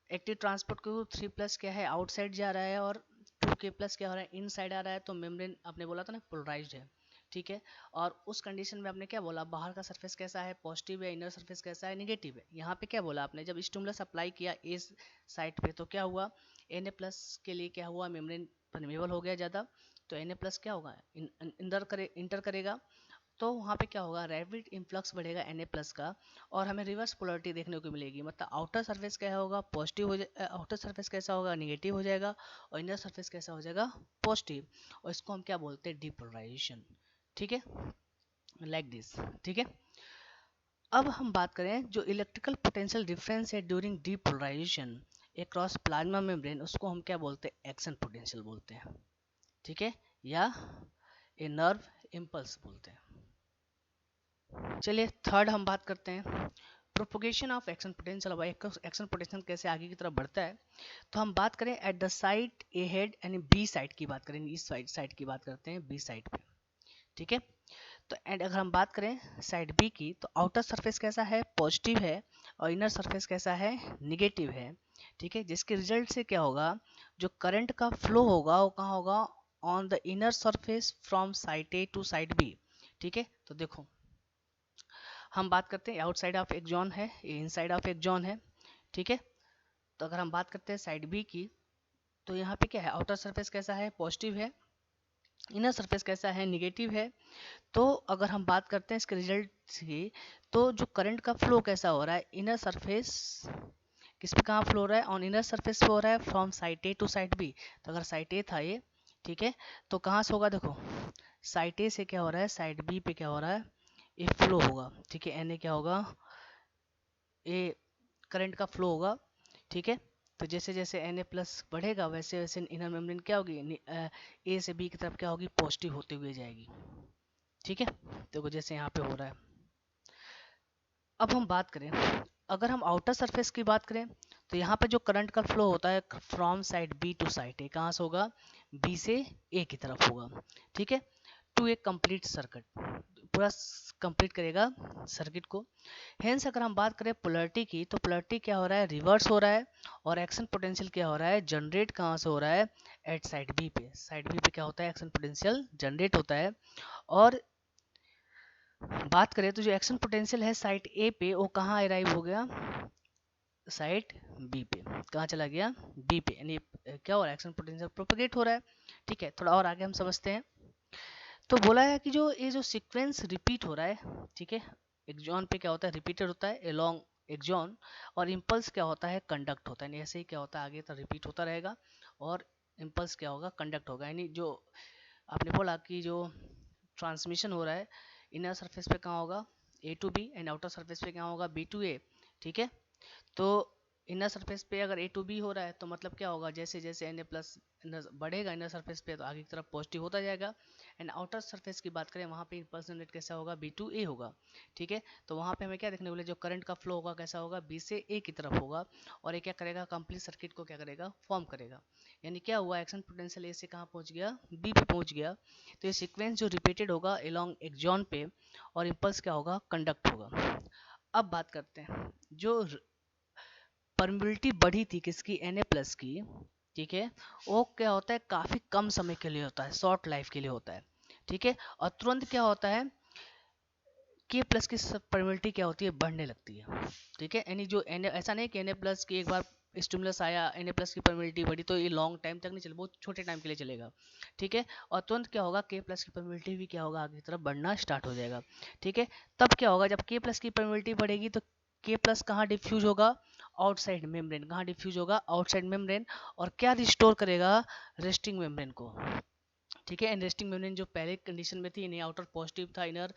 एक्टिव ट्रांसपोर्ट को 3+ क्या है, आउटसाइड जा रहा है, और 2K प्लस क्या हो रहा है, इनसाइड आ रहा है, तो मेम्ब्रेन आपने बोला था ना पोलराइज्ड है। ठीक है। और उस कंडीशन में आपने क्या बोला, बाहर का सरफेस कैसा है, पॉजिटिव है, इनर सरफेस कैसा है, निगेटिव है। यहाँ पे क्या बोला आपने, जब स्टिमुलस अप्लाई किया ए साइड पे तो क्या हुआ, Na प्लस के लिए क्या हुआ, मेम्ब्रेन परमेबल हो गया ज़्यादा, तो Na प्लस क्या होगा, इंटर करेगा, तो वहाँ पे क्या होगा, रैपिड इन्फ्लक्स बढ़ेगा Na प्लस का, और हमें रिवर्स पोलरिटी देखने को मिलेगी। मतलब आउटर सरफेस क्या होगा, पॉजिटिव हो जाए, आउटर सरफेस कैसा होगा, निगेटिव हो जाएगा, और इनर सरफेस कैसा हो जाएगा, पॉजिटिव। और इसको हम क्या बोलते हैं, डीपोलराइजेशन। ठीक है, लाइक दिस। ठीक है, अब हम बात करें जो इलेक्ट्रिकल पोटेंशियल डिफरेंस है during depolarisation across plasma membrane, उसको हम क्या बोलते हैं, एक्शन पोटेंशियल बोलते हैं। ठीक है, या ए नर्व इम्पल्स बोलते हैं। चलिए थर्ड हम बात करते हैं, प्रोपोगेशन ऑफ एक्शन पोटेंशियल। अब एक्शन पोटेंशियल कैसे आगे की तरफ बढ़ता है, तो हम बात करें at the site A head यानी बी साइड की बात करें, इस साइड की बात करते हैं, बी साइड पे। ठीक है, तो एंड अगर हम बात करें साइड बी की, तो आउटर सरफेस कैसा है, पॉजिटिव है, और इनर सरफेस कैसा है, निगेटिव है। ठीक है, जिसके रिजल्ट से क्या होगा, जो करंट का फ्लो होगा वो कहाँ होगा, on the inner surface from side A to side B. ठीक है, तो देखो हम बात करते हैं आउटसाइड ऑफ एक जॉन है, ये इनसाइड ऑफ एक जॉन है। ठीक है, तो अगर हम बात करते हैं साइड बी की, तो यहाँ पे क्या है, आउटर सरफेस कैसा है, पॉजिटिव है, इनर सरफेस कैसा है, निगेटिव है। तो अगर हम बात करते हैं इसके रिजल्ट की, तो जो करंट का फ्लो कैसा हो रहा है, इनर सरफेस किस पे कहाँ फ्लो हो रहा है, ऑन इनर सरफेस पे हो रहा है, from side A to side B. तो अगर साइड ए था ये, ठीक है, तो कहाँ से होगा, देखो साइड ए से क्या हो रहा है, साइड बी पे क्या हो रहा है, ये फ्लो होगा। ठीक है, एन ए क्या होगा, ये करंट का फ्लो होगा। ठीक है, तो जैसे जैसे Na प्लस बढ़ेगा वैसे वैसे इनर मेम्ब्रेन क्या होगी, ए से बी की तरफ क्या होगी, पॉजिटिव होते हुए जाएगी। ठीक है, देखो जैसे यहाँ पे हो रहा है। अब हम बात करें, अगर हम आउटर सरफेस की बात करें, तो यहाँ पे जो करंट का फ्लो होता है from side B to side A, कहाँ से होगा, बी से ए की तरफ होगा। ठीक है, टू ए कंप्लीट सर्किट, पूरा कंप्लीट करेगा सर्किट को। हेंस अगर हम बात करें पोलरिटी की, तो पोलरिटी क्या हो रहा है, रिवर्स हो रहा है, और एक्शन पोटेंशियल क्या हो रहा है, जनरेट कहाँ से हो रहा है, एट साइड बी पे। साइड बी पे क्या होता है, एक्शन पोटेंशियल जनरेट होता है। और बात करें तो जो एक्शन पोटेंशियल है साइड ए पे, वो कहाँ अराइव हो गया, साइड बी पे। कहाँ चला गया, बी पे, यानी क्या हो रहा है, एक्शन पोटेंशियल प्रोपेगेट हो रहा है। ठीक है, थोड़ा और आगे हम समझते हैं। तो बोला है कि जो ये जो सीक्वेंस रिपीट हो रहा है, ठीक है, एक जॉन पे क्या होता है, रिपीटेड होता है एलोंग एक जॉन, और इम्पल्स क्या होता है, कंडक्ट होता है। ऐसे ही क्या होता है, आगे तक रिपीट होता रहेगा, और इम्पल्स क्या होगा, कंडक्ट होगा। यानी जो आपने बोला कि जो ट्रांसमिशन हो रहा है इनर सरफेस पे कहाँ होगा, A to B, and outer surface पे कहाँ होगा, बी टू ए। ठीक है, तो इनर सरफेस पे अगर ए टू बी हो रहा है, तो मतलब क्या होगा, जैसे जैसे एन ए प्लस बढ़ेगा इनर सरफेस पे, तो आगे की तरफ पॉजिटिव होता जाएगा। एंड आउटर सरफेस की बात करें, वहाँ पे इम्पल्स जनरेट कैसा होगा, बी टू ए होगा। ठीक है, तो वहाँ पे हमें क्या देखने को मिले, जो करंट का फ्लो होगा कैसा होगा, बी से ए की तरफ होगा, और ये क्या करेगा, कंप्लीट सर्किट को क्या करेगा, फॉर्म करेगा। यानी क्या हुआ, एक्शन पोटेंशियल ए से कहाँ पहुँच गया, बी पे पहुँच गया। तो ये सिक्वेंस जो रिपीटेड होगा एलॉन्ग एक जॉन पे, और इम्पल्स क्या होगा, कंडक्ट होगा। अब बात करते हैं जो परमिबिलिटी बढ़ी थी किसकी, Na प्लस की। ठीक है, वो क्या होता है, काफी कम समय के लिए होता है, शॉर्ट लाइफ के लिए होता है। ठीक है, और तुरंत क्या होता है, के प्लस की परमिबिलिटी क्या होती है, बढ़ने लगती है। ठीक है, यानी जो Na, ऐसा नहीं कि Na प्लस की एक बार स्टिमुलस आया, Na प्लस की परमिबिलिटी बढ़ी तो ये लॉन्ग टाइम तक नहीं चले, बहुत छोटे टाइम के लिए चलेगा। ठीक है, और तुरंत क्या होगा, के प्लस की परमिबिलिटी भी क्या होगा, आगे की तरफ बढ़ना स्टार्ट हो जाएगा। ठीक है, तब क्या होगा, जब के प्लस की परमिबिलिटी बढ़ेगी, तो के प्लस कहाँ डिफ्यूज होगा, आउटसाइड मेम्ब्रेन। कहाँ डिफ्यूज होगा, आउटसाइड मेम्ब्रेन। और क्या रिस्टोर करेगा, रेस्टिंग मेम्ब्रेन को। ठीक है, एंड रेस्टिंग मेम्ब्रेन जो पहले कंडीशन में थी, इन्हें आउटर पॉजिटिव था, इनर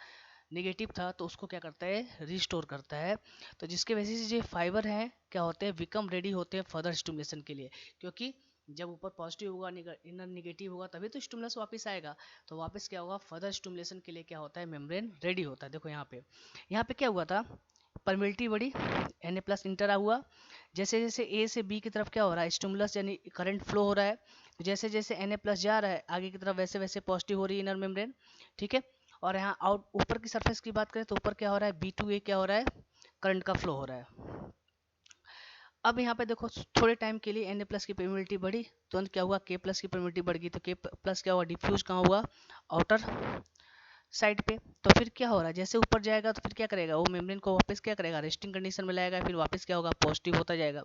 नेगेटिव था, तो उसको क्या करता है, रिस्टोर करता है। तो जिसके वजह से जो फाइबर है क्या होते हैं, बिकम रेडी होते हैं फर्दर स्टिमुलेशन के लिए। क्योंकि जब ऊपर पॉजिटिव होगा, इनर नेगेटिव होगा, तभी तो स्टिमुलस वापस आएगा। तो वापस क्या होगा, फर्दर स्टिमुलेशन के लिए क्या होता है, मेम्ब्रेन रेडी होता है। देखो यहाँ पे क्या हुआ था, परमिबिलिटी बढ़ी, Na प्लस इंटर हुआ, जैसे जैसे ए से बी की तरफ क्या हो रहा है, स्टिमुलस यानी करंट फ्लो हो रहा है, तो जैसे जैसे Na प्लस जा रहा है आगे की तरफ, वैसे वैसे पॉजिटिव हो रही है इनर मेम्ब्रेन। ठीक है, और यहाँ आउट ऊपर की सरफेस की बात करें, तो ऊपर क्या हो रहा है, बी टू ए क्या हो रहा है, करंट का फ्लो हो रहा है। अब यहाँ पे देखो थोड़े टाइम के लिए Na प्लस की परमिबिलिटी बढ़ी, तुरंत क्या हुआ, के प्लस की परमिबिलिटी बढ़ गई, तो के प्लस क्या हुआ, डिफ्यूज कहाँ हुआ, आउटर साइड पे। तो फिर क्या हो रहा है, जैसे ऊपर जाएगा तो फिर क्या करेगा, वो मेम्ब्रेन को वापस क्या करेगा, रेस्टिंग कंडीशन में लाएगा, फिर वापस क्या होगा, पॉजिटिव होता जाएगा।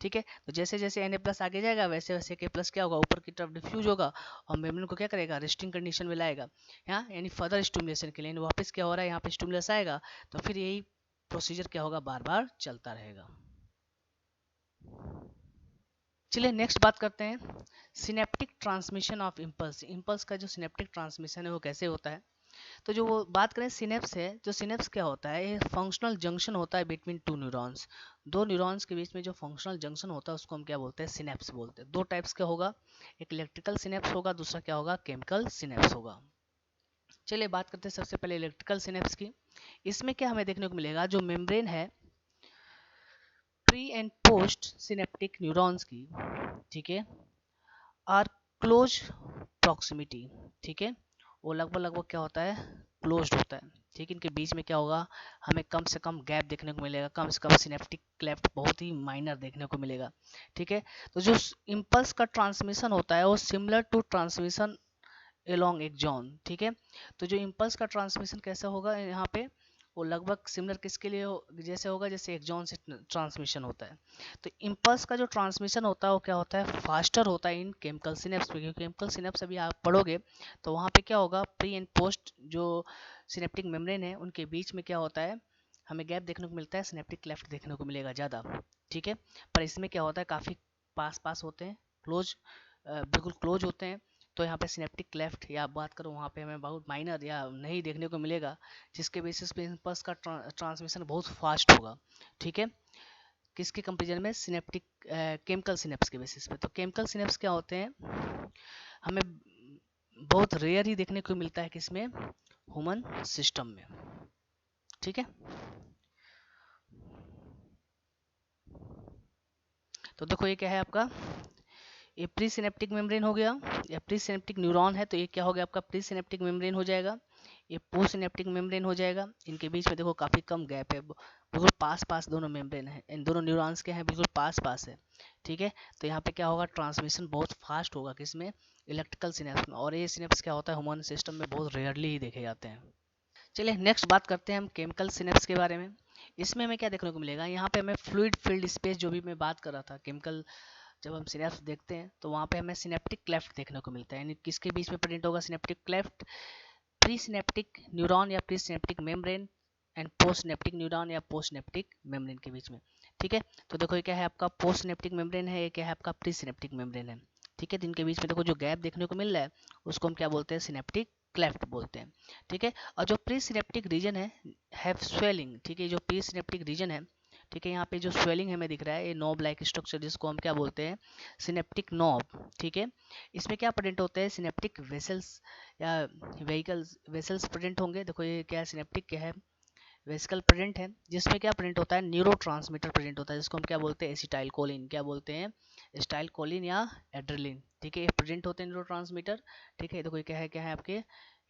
ठीक है, तो जैसे जैसे Na+ आगे जाएगा वैसे वैसे K+ क्या होगा, ऊपर की तरफ डिफ्यूज होगा और मेम्ब्रेन को क्या करेगा, रेस्टिंग कंडीशन में लाएगा। यहाँ यानी फर्दर स्टिमुलेशन के लिए वापस क्या हो रहा है, यहाँ पे स्टिमुलस आएगा, तो फिर यही प्रोसीजर क्या होगा, बार बार चलता रहेगा। चलिए नेक्स्ट बात करते हैं synaptic transmission of impulse. Impulse का जो सिनेप्टिक ट्रांसमिशन है वो कैसे होता है। तो जो वो बात करें सिनेप्स है, जो सिनेप्स क्या होता है, ये फंक्शनल जंक्शन होता है बिटवीन टू न्यूरॉन्स। दो न्यूरॉन्स के बीच में जो फंक्शनल जंक्शन होता है उसको हम क्या बोलते हैं, सिनेप्स बोलते हैं। दो टाइप्स का होगा, एक इलेक्ट्रिकल सिनेप्स होगा, दूसरा क्या होगा, केमिकल सिनेप्स होगा। चलिए बात करते हैं सबसे पहले इलेक्ट्रिकल सिनेप्स की। इसमें क्या हमें देखने को मिलेगा, जो मेम्ब्रेन है pre and post synaptic neurons की, ठीक है, आर क्लोज प्रॉक्सिमिटी। ठीक है, वो लगभग लगभग क्या होता है, क्लोज्ड होता है। ठीक है, इनके बीच में क्या होगा, हमें कम से कम गैप देखने को मिलेगा, कम से कम सिनेप्टिक क्लेफ्ट बहुत ही माइनर देखने को मिलेगा। ठीक है, तो जो इम्पल्स का ट्रांसमिशन होता है वो सिमिलर टू ट्रांसमिशन एलोंग एक जॉन। ठीक है, तो जो इम्पल्स का ट्रांसमिशन कैसा होगा यहाँ पे, वो लगभग सिमिलर किसके लिए जैसे होगा, जैसे एक जॉन से ट्रांसमिशन होता है। तो इम्पल्स का जो ट्रांसमिशन होता है वो क्या होता है, फास्टर होता है इन केमिकल सिनेप्स पे, क्योंकि केमिकल सिनेप्स अभी आप पढ़ोगे तो वहाँ पे क्या होगा, प्री एंड पोस्ट जो सिनेप्टिक मेम्ब्रेन है उनके बीच में क्या होता है, हमें गैप देखने को मिलता है, सिनेप्टिक क्लेफ्ट देखने को मिलेगा ज़्यादा। ठीक है, पर इसमें क्या होता है, काफ़ी पास पास होते हैं, क्लोज, बिल्कुल क्लोज होते हैं। तो यहाँ पे सिनेप्टिक क्लेफ्ट या बात करूँ वहाँ पे हमें बहुत माइनर या नहीं देखने को मिलेगा, जिसके बेसिस पे इम्पल्स का ट्रांसमिशन बहुत फास्ट होगा। ठीक है, किसके कंपेरिजन में, सिनेप्टिक केमिकल सिनेप्स के बेसिस पे। तो केमिकल सिनेप्स क्या होते हैं, हमें बहुत रेयर ही देखने को मिलता है किसमें, ह्यूमन सिस्टम में। ठीक है, तो देखो ये क्या है आपका, ये प्री सिनेप्टिक मेम्ब्रेन हो गया, या प्री सिनेप्टिक न्यूरॉन है तो ये क्या हो गया आपका, प्री सिनेप्टिक मेम्ब्रेन हो जाएगा। ये पोस्ट सिनेप्टिक मेम्ब्रेन हो जाएगा। इनके बीच में देखो काफ़ी कम गैप है, बिल्कुल पास पास दोनों मेम्ब्रेन है, इन दोनों न्यूरॉन्स के हैं बिल्कुल पास पास है। ठीक है, तो यहाँ पे क्या होगा, ट्रांसमिशन बहुत फास्ट होगा किसमें, इलेक्ट्रिकल सिनेप्स में। और ये सिनेप्स क्या होता है, ह्यूमन सिस्टम में बहुत रेयरली ही देखे जाते हैं। चलिए नेक्स्ट बात करते हैं हम केमिकल सिनेप्स के बारे में। इसमें हमें क्या देखने को मिलेगा, यहाँ पे हमें फ्लूइड फील्ड स्पेस, जो भी मैं बात कर रहा था, केमिकल जब हम सिनेप्स देखते हैं तो वहाँ पे हमें सिनेप्टिक क्लेफ्ट देखने को मिलता है। यानी किसके बीच में प्रेजेंट होगा synaptic cleft, pre synaptic neuron या pre synaptic membrane and post synaptic neuron या पोस्ट सिनेप्टिक मेम्ब्रेन के बीच में। ठीक है, तो देखो ये क्या है आपका पोस्ट सिनेप्टिक मेम्ब्रेन है, ये क्या है आपका प्री सिनेप्टिक मेम्ब्रेन है। ठीक है, तो इनके बीच में देखो जो गैप देखने को मिल रहा है उसको हम क्या बोलते हैं, सिनेप्टिक क्लेफ्ट बोलते हैं। ठीक है, और जो प्री सिनेप्टिक रीजन है, हैव स्वेलिंग। ठीक है, जो प्री सिनेप्टिक रीजन है, ठीक है, यहाँ पे जो स्वेलिंग हमें दिख रहा है, ये नॉब लाइक स्ट्रक्चर, जिसको हम क्या बोलते हैं, सिनेप्टिक नॉब। ठीक है, इसमें क्या प्रेजेंट होता है, सिनेप्टिक वेसल्स या व्हीकल्स वेसल्स प्रेजेंट होंगे। देखो ये क्या है, सिनेप्टिक क्या है, वेसिकल प्रेजेंट है, जिसमें क्या प्रेजेंट होता है, न्यूरो ट्रांसमीटर प्रेजेंट होता है, जिसको हम क्या बोलते हैं, एसिटाइल कोलिन। क्या बोलते हैं, एसिटाइल कोलिन या एड्रेलिन। ठीक है, ये प्रेजेंट होते हैं न्यूरो ट्रांसमीटर। ठीक है, देखो ये क्या है आपके,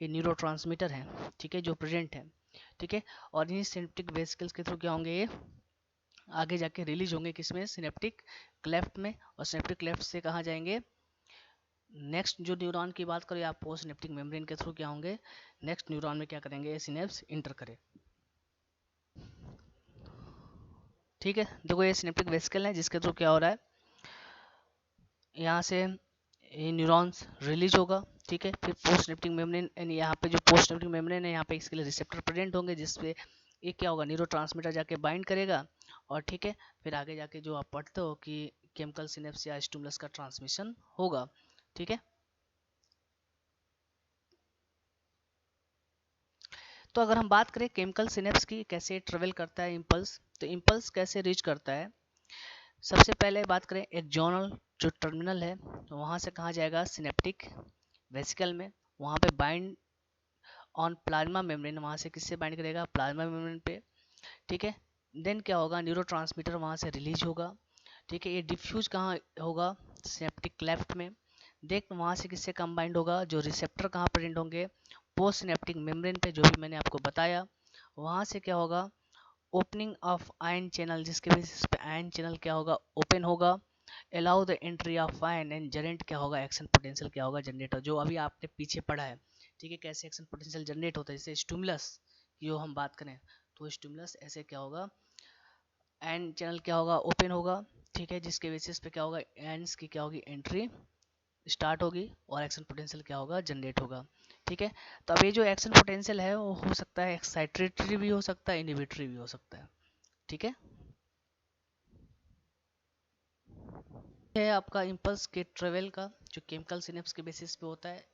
ये न्यूरो ट्रांसमीटर है। ठीक है, जो प्रेजेंट है। ठीक है, और इन्हीं सिनेप्टिक वेसिकल्स के थ्रू क्या होंगे, ये आगे जाके रिलीज होंगे किसमें, सिनेप्टिक क्लेफ्ट में। और सिनेप्टिक क्लेफ्ट से कहाँ जाएंगे, नेक्स्ट जो न्यूरॉन की बात करें, आप पोस्ट सिनेप्टिक मेम्ब्रेन के थ्रू क्या होंगे, नेक्स्ट न्यूरॉन में क्या करेंगे, सिनेप्स इंटर करें। ठीक है, देखो ये सिनेप्टिक वेसिकल है जिसके थ्रू क्या हो रहा है, यहाँ से ये न्यूरॉन्स रिलीज होगा। ठीक है, फिर पोस्ट सिनेप्टिक मेम्ब्रेन, यानी यहाँ पे जो पोस्ट सिनेप्टिक मेम्ब्रेन है यहाँ पे इसके लिए रिसेप्टर प्रेजेंट होंगे, जिसपे ये क्या होगा, न्यूरो ट्रांसमीटर जाके बाइंड करेगा। और ठीक है, फिर आगे जाके जो आप पढ़ते हो कि केमिकल सिनेप्स या स्टिमुलस का ट्रांसमिशन होगा। ठीक है, तो अगर हम बात करें केमिकल सिनेप्स की, कैसे ट्रेवल करता है इम्पल्स, तो इम्पल्स कैसे रीच करता है, सबसे पहले बात करें एक जोनल जो टर्मिनल है, तो वहाँ से कहाँ जाएगा, सिनेप्टिक वेसिकल में, वहाँ पे बाइंड ऑन प्लाज्मा मेम्ब्रेन, वहाँ से किससे बाइंड करेगा, प्लाज्मा मेम्ब्रेन पे। ठीक है, देन क्या होगा, न्यूरो ट्रांसमीटर वहाँ से रिलीज होगा। ठीक है, ये डिफ्यूज कहाँ होगा, सिनेप्टिक क्लेफ्ट में। देख वहाँ से किससे कंबाइंड होगा, जो रिसेप्टर कहाँ प्रेजेंट होंगे, पोस्ट सिनेप्टिक मेम्ब्रेन पे, जो भी मैंने आपको बताया। वहाँ से क्या होगा, ओपनिंग ऑफ आयन चैनल, जिसके बेसिस पे आयन चैनल क्या होगा, ओपन होगा। Allow the entry of ion and generate क्या होगा, एक्शन पोटेंशियल क्या होगा, जनरेटर, जो अभी आपने पीछे पढ़ा है। ठीक है, कैसे एक्शन पोटेंशियल जनरेट होता है। जैसे स्टिमुलस की जो हम बात करें तो स्टिमुलस ऐसे क्या होगा, एंड चैनल क्या होगा, ओपन होगा, ठीक है, जिसके बेसिस पे क्या होगा, एंड्स की क्या होगी, एंट्री स्टार्ट होगी और एक्शन पोटेंशियल क्या होगा, जनरेट होगा। ठीक है, तो अब ये जो एक्शन पोटेंशियल है वो हो सकता है एक्साइटेटरी भी हो सकता है, इनहिबिटरी भी हो सकता है। ठीक है आपका इम्पल्स के ट्रेवल का जो केमिकल सिनेप्स के बेसिस पे होता है,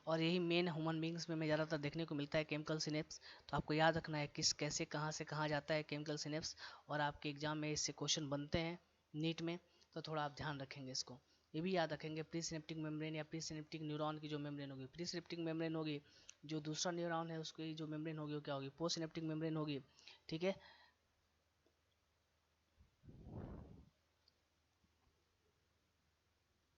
और यही मेन ह्यूमन बींग्स में ज़्यादातर देखने को मिलता है केमिकल सिनेप्स। तो आपको याद रखना है किस कैसे कहाँ से कहाँ जाता है केमिकल सिनेप्स, और आपके एग्जाम में इससे क्वेश्चन बनते हैं नीट में, तो थोड़ा आप ध्यान रखेंगे इसको। ये भी याद रखेंगे प्री सिनेप्टिक मेम्ब्रेन या प्री सिनेप्टिक न्यूरॉन की जो मेम्ब्रेन होगी, प्री सिनेप्टिक मेम्ब्रेन होगी, जो दूसरा न्यूरॉन है उसकी जो मेम्ब्रेन होगी वो क्या होगी, पोस्ट सिनेप्टिक मेम्ब्रेन होगी। ठीक है,